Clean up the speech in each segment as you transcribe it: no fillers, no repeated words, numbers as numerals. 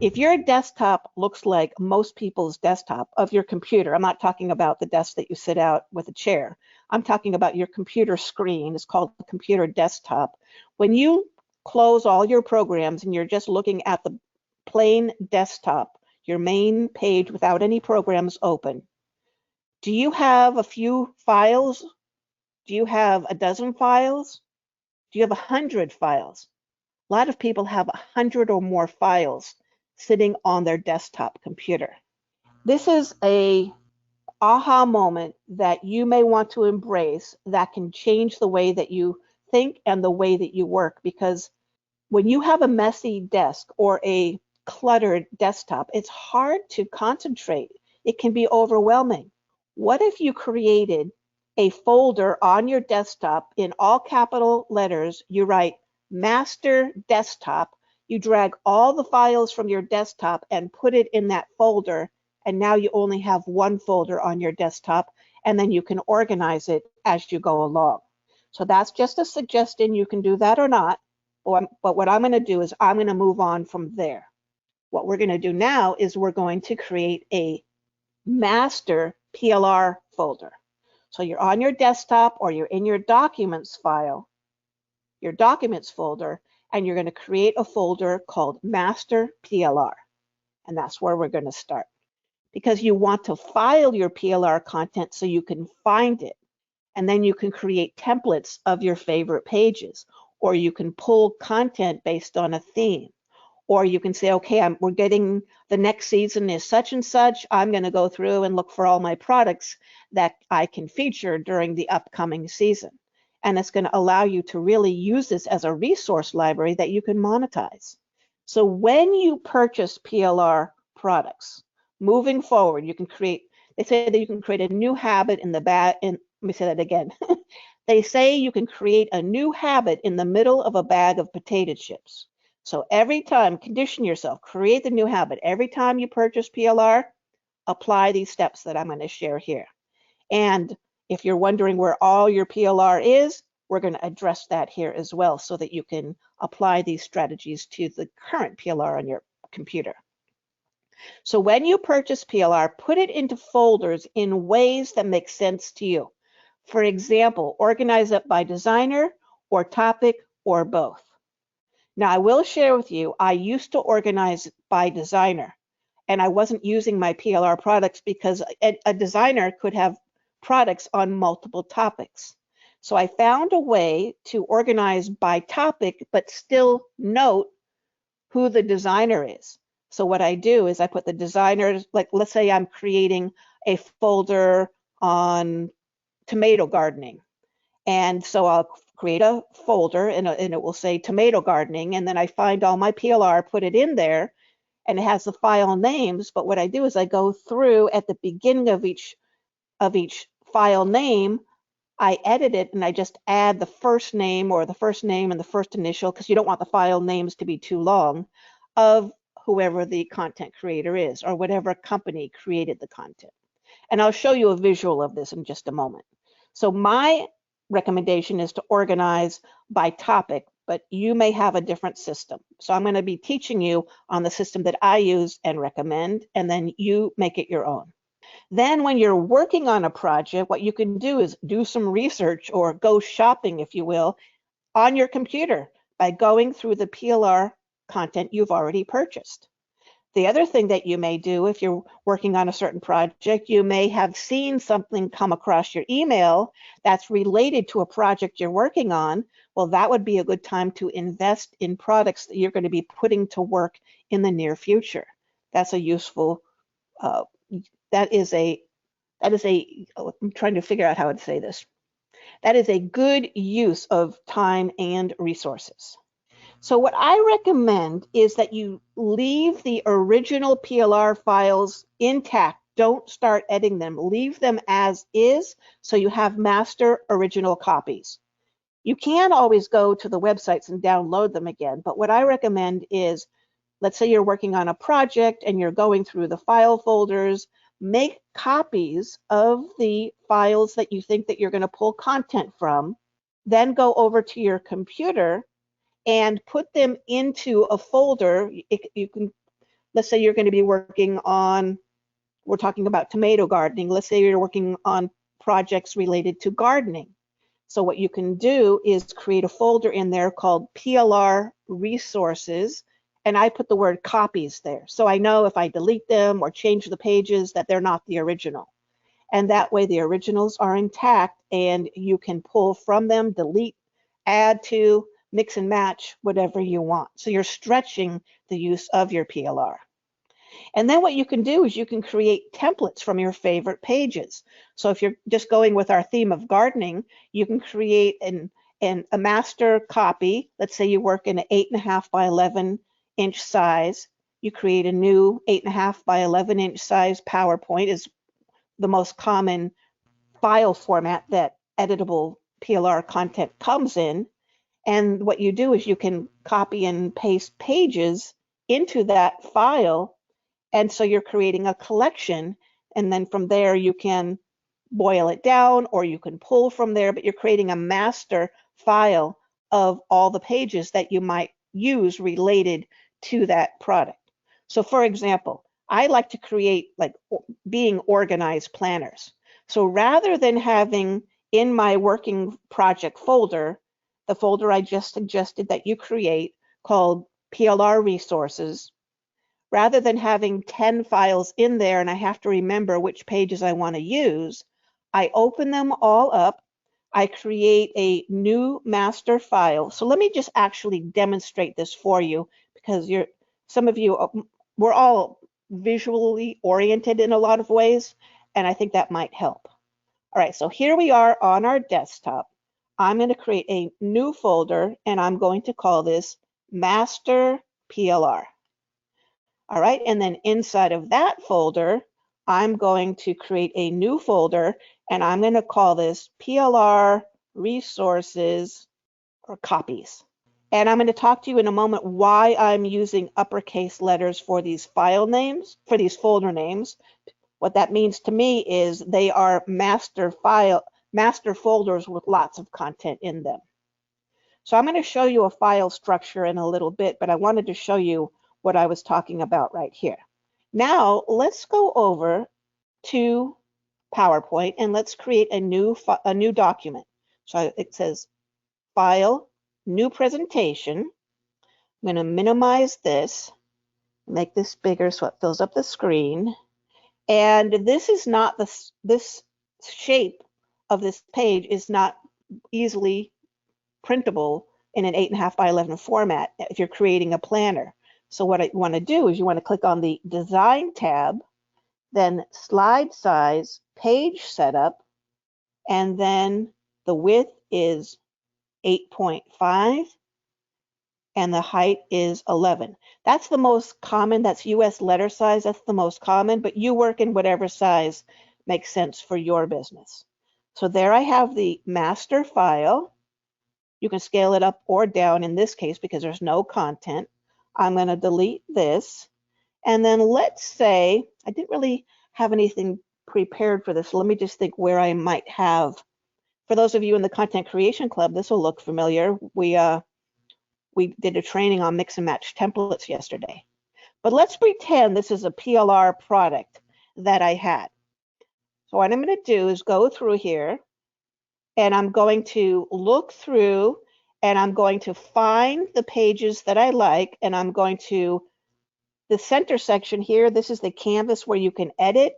if your desktop looks like most people's desktop of your computer, I'm not talking about the desk that you sit out with a chair. I'm talking about your computer screen. It's called the computer desktop. When you close all your programs and you're just looking at the plain desktop, your main page without any programs open, do you have a few files? Do you have a dozen files? Do you have 100 files? A lot of people have 100 or more files sitting on their desktop computer. This is a aha moment that you may want to embrace that can change the way that you think and the way that you work, because when you have a messy desk or a cluttered desktop, it's hard to concentrate. It can be overwhelming. What if you created a folder on your desktop in all capital letters? You write master desktop, you drag all the files from your desktop and put it in that folder, and now you only have one folder on your desktop, and then you can organize it as you go along. So that's just a suggestion. You can do that or not, but what I'm going to do is I'm going to move on from there. What we're going to do now is we're going to create a master PLR folder. So you're on your desktop or you're in your documents file, your documents folder, and you're going to create a folder called master PLR. And that's where we're going to start, because you want to file your PLR content so you can find it. And then you can create templates of your favorite pages, or you can pull content based on a theme. Or you can say, okay, we're getting, the next season is such and such. I'm going to go through and look for all my products that I can feature during the upcoming season. And it's going to allow you to really use this as a resource library that you can monetize. So when you purchase PLR products, moving forward, you can create, they say that you can create a new habit in the bag, let me say that again. They say you can create a new habit in the middle of a bag of potato chips. So every time, condition yourself, create the new habit. Every time you purchase PLR, apply these steps that I'm going to share here. And if you're wondering where all your PLR is, we're going to address that here as well so that you can apply these strategies to the current PLR on your computer. So when you purchase PLR, put it into folders in ways that make sense to you. For example, organize it by designer or topic or both. Now, I will share with you, I used to organize by designer, and I wasn't using my PLR products because a designer could have products on multiple topics. So I found a way to organize by topic, but still note who the designer is. So what I do is I put the designers, like let's say I'm creating a folder on tomato gardening. And so I'll create a folder and it will say tomato gardening, and then I find all my PLR, put it in there, and it has the file names. But what I do is I go through at the beginning of each file name, I edit it and I just add the first name or the first name and the first initial, because you don't want the file names to be too long, of whoever the content creator is or whatever company created the content. And I'll show you a visual of this in just a moment. So my recommendation is to organize by topic, but you may have a different system. So I'm going to be teaching you on the system that I use and recommend, and then you make it your own. Then when you're working on a project, what you can do is do some research or go shopping, if you will, on your computer by going through the PLR content you've already purchased. The other thing that you may do if you're working on a certain project, you may have seen something come across your email that's related to a project you're working on. Well, that would be a good time to invest in products that you're going to be putting to work in the near future. That's a useful, I'm trying to figure out how to say this. That is a good use of time and resources. So what I recommend is that you leave the original PLR files intact. Don't start editing them. Leave them as is so you have master original copies. You can always go to the websites and download them again, but what I recommend is, let's say you're working on a project and you're going through the file folders, make copies of the files that you think that you're going to pull content from, then go over to your computer and put them into a folder. You can let's say you're going to be working on, we're talking about tomato gardening. Let's say you're working on projects related to gardening. So what you can do is create a folder in there called PLR resources, and I put the word copies there. So I know if I delete them or change the pages that they're not the original. And that way the originals are intact and you can pull from them, delete, add to, mix and match, whatever you want. So you're stretching the use of your PLR. And then what you can do is you can create templates from your favorite pages. So if you're just going with our theme of gardening, you can create a master copy. Let's say you work in an 8.5 by 11 inch size. You create a new 8.5 by 11 inch size PowerPoint is the most common file format that editable PLR content comes in. And what you do is you can copy and paste pages into that file. And so you're creating a collection, and then from there you can boil it down or you can pull from there, but you're creating a master file of all the pages that you might use related to that product. So for example, I like to create like being organized planners. So rather than having in my working project folder, the folder I just suggested that you create called PLR resources, rather than having 10 files in there and I have to remember which pages I want to use, I open them all up. I create a new master file. So let me just actually demonstrate this for you because some of you, we're all visually oriented in a lot of ways, and I think that might help. All right, so here we are on our desktop. I'm going to create a new folder and I'm going to call this Master PLR. All right, and then inside of that folder, I'm going to create a new folder and I'm going to call this PLR resources or copies. And I'm going to talk to you in a moment why I'm using uppercase letters for these file names, for these folder names. What that means to me is they are master folders with lots of content in them. So I'm going to show you a file structure in a little bit, but I wanted to show you what I was talking about right here. Now let's go over to PowerPoint and let's create a new document. So it says File, New Presentation. I'm going to minimize this, make this bigger so it fills up the screen. And this is not this shape of this page is not easily printable in an 8.5 by 11 format if you're creating a planner. So what I want to do is you want to click on the Design tab, then Slide Size, Page Setup, and then the width is 8.5 and the height is 11. That's the most common, that's US letter size, that's the most common, but you work in whatever size makes sense for your business. So there I have the master file. You can scale it up or down in this case because there's no content. I'm going to delete this. And then let's say, I didn't really have anything prepared for this. So let me just think where I might have. For those of you in the Content Creation Club, this will look familiar. We did a training on mix and match templates yesterday. But let's pretend this is a PLR product that I had. So what I'm going to do is go through here and I'm going to look through and I'm going to find the pages that I like, and I'm going to, the center section here, this is the canvas where you can edit.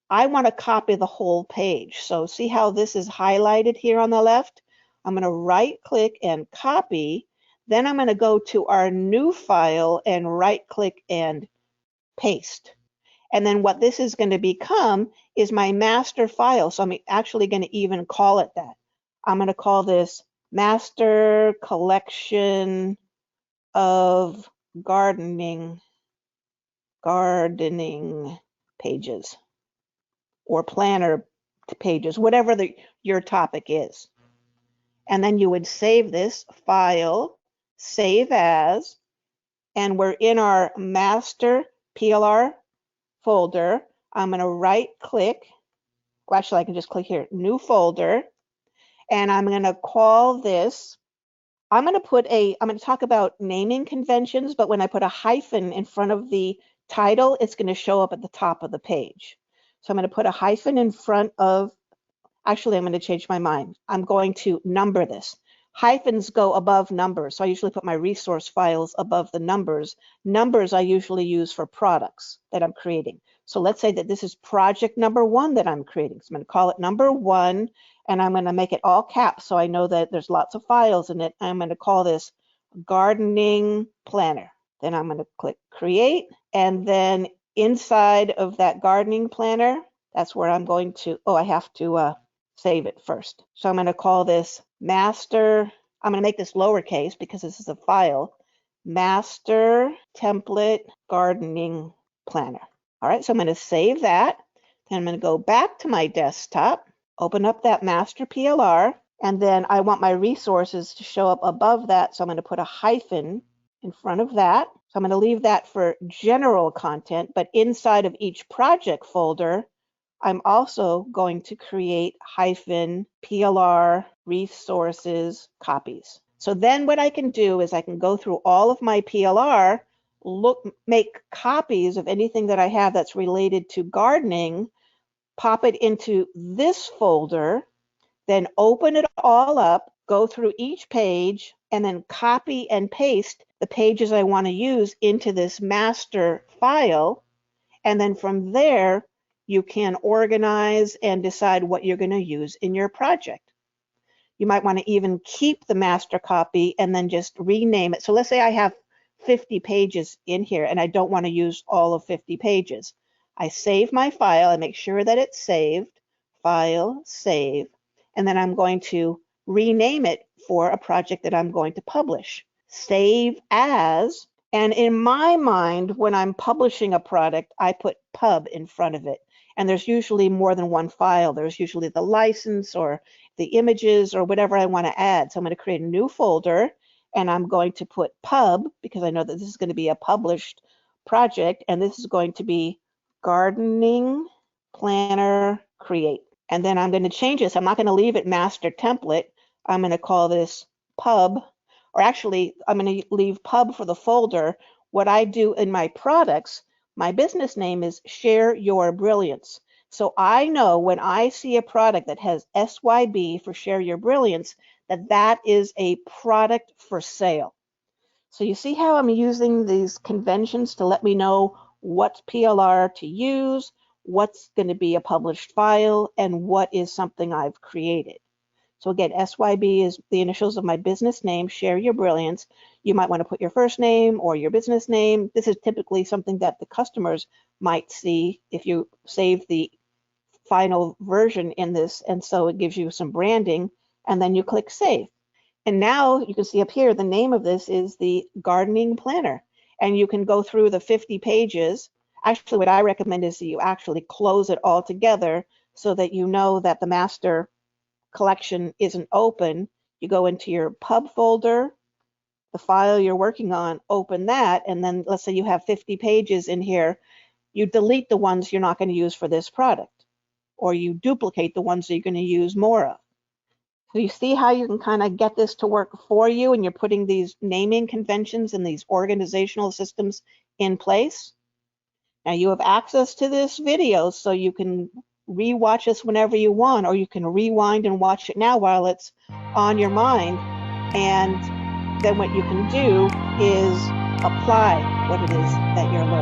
I want to copy the whole page. So see how this is highlighted here on the left? I'm going to right click and copy. Then I'm going to go to our new file and right click and paste. And then what this is going to become is my master file. So I'm actually going to even call it that. I'm going to call this Master Collection of Gardening pages or planner pages, whatever your topic is. And then you would save this file, save as, and we're in our master PLR folder. I'm going to right click. Well, actually, I can just click here, new folder. And I'm going to call this, I'm going to talk about naming conventions, but when I put a hyphen in front of the Title, it's going to show up at the top of the page. So I'm going to put a hyphen in front of, actually, I'm going to change my mind. I'm going to number this. Hyphens go above numbers, so I usually put my resource files above the numbers. Numbers I usually use for products that I'm creating. So let's say that this is project number 1 that I'm creating. So I'm going to call it number 1, and I'm going to make it all caps so I know that there's lots of files in it. I'm going to call this gardening planner. Then I'm going to click create, and then inside of that gardening planner, that's where I'm going to, oh, I have to save it first. So I'm going to call this master, I'm going to make this lowercase because this is a file, master template gardening planner. All right, so I'm going to save that. Then I'm going to go back to my desktop, open up that master PLR, and then I want my resources to show up above that. So I'm going to put a hyphen in front of that. So I'm going to leave that for general content, but inside of each project folder, I'm also going to create hyphen PLR resources copies. So then what I can do is I can go through all of my PLR, make copies of anything that I have that's related to gardening, pop it into this folder, then open it all up, go through each page, and then copy and paste the pages I want to use into this master file. And then from there, you can organize and decide what you're going to use in your project. You might want to even keep the master copy and then just rename it. So let's say I have 50 pages in here and I don't want to use all of 50 pages. I save my file, I make sure that it's saved, file, save, and then I'm going to rename it for a project that I'm going to publish. Save as, and in my mind, when I'm publishing a product, I put pub in front of it. And there's usually more than one file. There's usually the license or the images or whatever I want to add. So I'm going to create a new folder and I'm going to put pub because I know that this is going to be a published project and this is going to be gardening planner create. And then I'm going to change this. I'm not going to leave it master template. I'm going to call this pub, or actually I'm going to leave pub for the folder. What I do in my products, my business name is Share Your Brilliance. So I know when I see a product that has SYB for Share Your Brilliance, that is a product for sale. So you see how I'm using these conventions to let me know what PLR to use, what's going to be a published file, and what is something I've created. So again, SYB is the initials of my business name, Share Your Brilliance. You might want to put your first name or your business name. This is typically something that the customers might see if you save the final version in this, and so it gives you some branding, and then you click Save. And now you can see up here, the name of this is the Gardening Planner, and you can go through the 50 pages. Actually, what I recommend is that you actually close it all together so that you know that the master collection isn't open. You go into your pub folder, the file you're working on, open that, and then let's say you have 50 pages in here, you delete the ones you're not going to use for this product, or you duplicate the ones that you're going to use more of. So you see how you can kind of get this to work for you, and you're putting these naming conventions and these organizational systems in place. Now you have access to this video, so you can re-watch this whenever you want, or you can rewind and watch it now while it's on your mind. And then what you can do is apply what it is that you're learning.